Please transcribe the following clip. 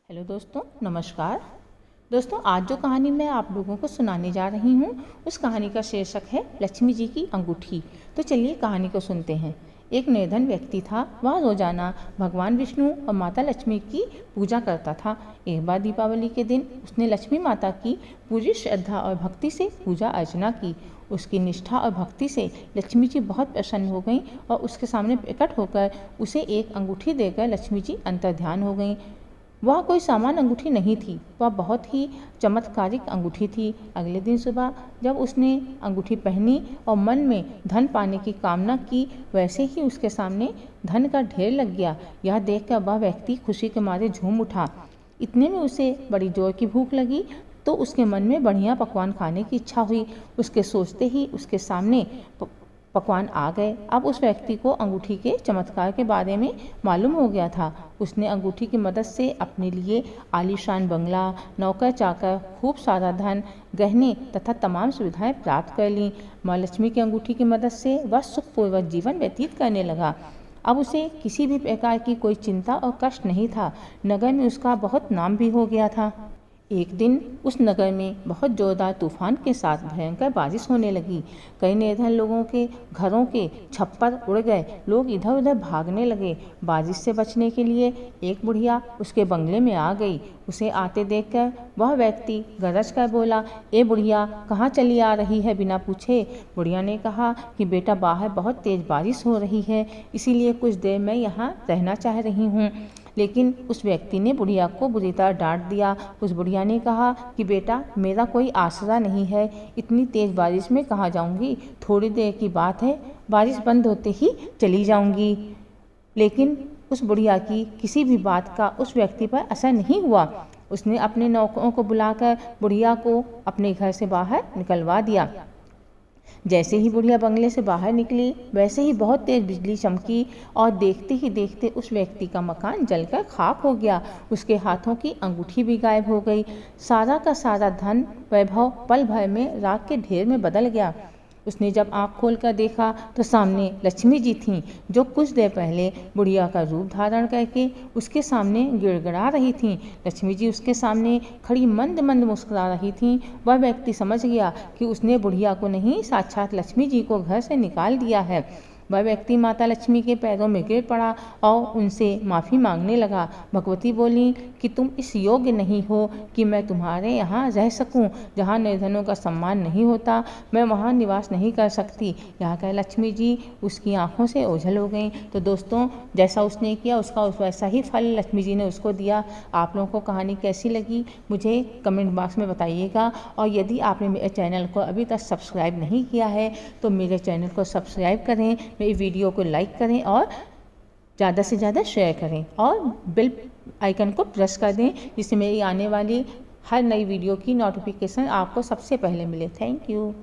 Hello दोस्तों, नमस्कार। दोस्तों, आज जो कहानी मैं आप लोगों को सुनाने जा रही हूँ उस कहानी का शीर्षक है लक्ष्मी जी की अंगूठी। तो चलिए कहानी को सुनते हैं। एक निर्धन व्यक्ति था। वह रोजाना भगवान विष्णु और माता लक्ष्मी की पूजा करता था। एक बार दीपावली के दिन उसने लक्ष्मी माता की पूरी श्रद्धा और भक्ति से पूजा अर्चना की। उसकी निष्ठा और भक्ति से लक्ष्मी जी बहुत प्रसन्न हो गईं और उसके सामने प्रकट होकर उसे एक अंगूठी देकर लक्ष्मी जी अंतर्ध्यान हो गईं। वह कोई सामान्य अंगूठी नहीं थी, वह बहुत ही चमत्कारिक अंगूठी थी। अगले दिन सुबह जब उसने अंगूठी पहनी और मन में धन पाने की कामना की, वैसे ही उसके सामने धन का ढेर लग गया। यह देखकर वह व्यक्ति खुशी के मारे झूम उठा। इतने में उसे बड़ी जोर की भूख लगी तो उसके मन में बढ़िया पकवान खाने की इच्छा हुई। उसके सोचते ही उसके सामने पकवान आ गए। अब उस व्यक्ति को अंगूठी के चमत्कार के बारे में मालूम हो गया था। उसने अंगूठी की मदद से अपने लिए आलीशान बंगला, नौकर चाकर, खूब सारा धन, गहने तथा तमाम सुविधाएं प्राप्त कर लीं। माँ लक्ष्मी की अंगूठी की मदद से वह सुखपूर्वक जीवन व्यतीत करने लगा। अब उसे किसी भी प्रकार की कोई चिंता और कष्ट नहीं था। नगर में उसका बहुत नाम भी हो गया था। एक दिन उस नगर में बहुत जोरदार तूफान के साथ भयंकर बारिश होने लगी। कई निर्धन लोगों के घरों के छप्पर उड़ गए। लोग इधर उधर भागने लगे। बारिश से बचने के लिए एक बुढ़िया उसके बंगले में आ गई। उसे आते देखकर वह व्यक्ति गरज कर बोला, ए बुढ़िया, कहाँ चली आ रही है बिना पूछे। बुढ़िया ने कहा कि बेटा, बाहर बहुत तेज बारिश हो रही है, इसीलिए कुछ देर मैं यहाँ रहना चाह रही हूँ। लेकिन उस व्यक्ति ने बुढ़िया को बुरी तरह डांट दिया। उस बुढ़िया ने कहा कि बेटा, मेरा कोई आसरा नहीं है, इतनी तेज बारिश में कहाँ जाऊंगी, थोड़ी देर की बात है, बारिश बंद होते ही चली जाऊंगी। लेकिन उस बुढ़िया की किसी भी बात का उस व्यक्ति पर असर नहीं हुआ। उसने अपने नौकरों को बुलाकर बुढ़िया को अपने घर से बाहर निकलवा दिया। जैसे ही बुढ़िया बंगले से बाहर निकली, वैसे ही बहुत तेज बिजली चमकी और देखते ही देखते उस व्यक्ति का मकान जलकर खाक हो गया। उसके हाथों की अंगूठी भी गायब हो गई। सारा का सारा धन वैभव पल भर में राख के ढेर में बदल गया। उसने जब आंख खोलकर देखा तो सामने लक्ष्मी जी थीं, जो कुछ देर पहले बुढ़िया का रूप धारण करके उसके सामने गिड़गिड़ा रही थीं। लक्ष्मी जी उसके सामने खड़ी मंद मंद मुस्कुरा रही थीं। वह व्यक्ति समझ गया कि उसने बुढ़िया को नहीं, साक्षात लक्ष्मी जी को घर से निकाल दिया है। वह व्यक्ति माता लक्ष्मी के पैरों में गिर पड़ा और उनसे माफ़ी मांगने लगा। भगवती बोली कि तुम इस योग्य नहीं हो कि मैं तुम्हारे यहाँ रह सकूं। जहाँ निर्धनों का सम्मान नहीं होता, मैं वहाँ निवास नहीं कर सकती। यहाँ कह लक्ष्मी जी उसकी आंखों से ओझल हो गईं। तो दोस्तों, जैसा उसने किया उसका वैसा ही फल लक्ष्मी जी ने उसको दिया। आप लोगों को कहानी कैसी लगी मुझे कमेंट बॉक्स में बताइएगा। और यदि आपने मेरे चैनल को अभी तक सब्सक्राइब नहीं किया है तो मेरे चैनल को सब्सक्राइब करें, मेरी वीडियो को लाइक करें और ज़्यादा से ज़्यादा शेयर करें और बेल आइकन को प्रेस कर दें, जिससे मेरी आने वाली हर नई वीडियो की नोटिफिकेशन आपको सबसे पहले मिले। Thank you.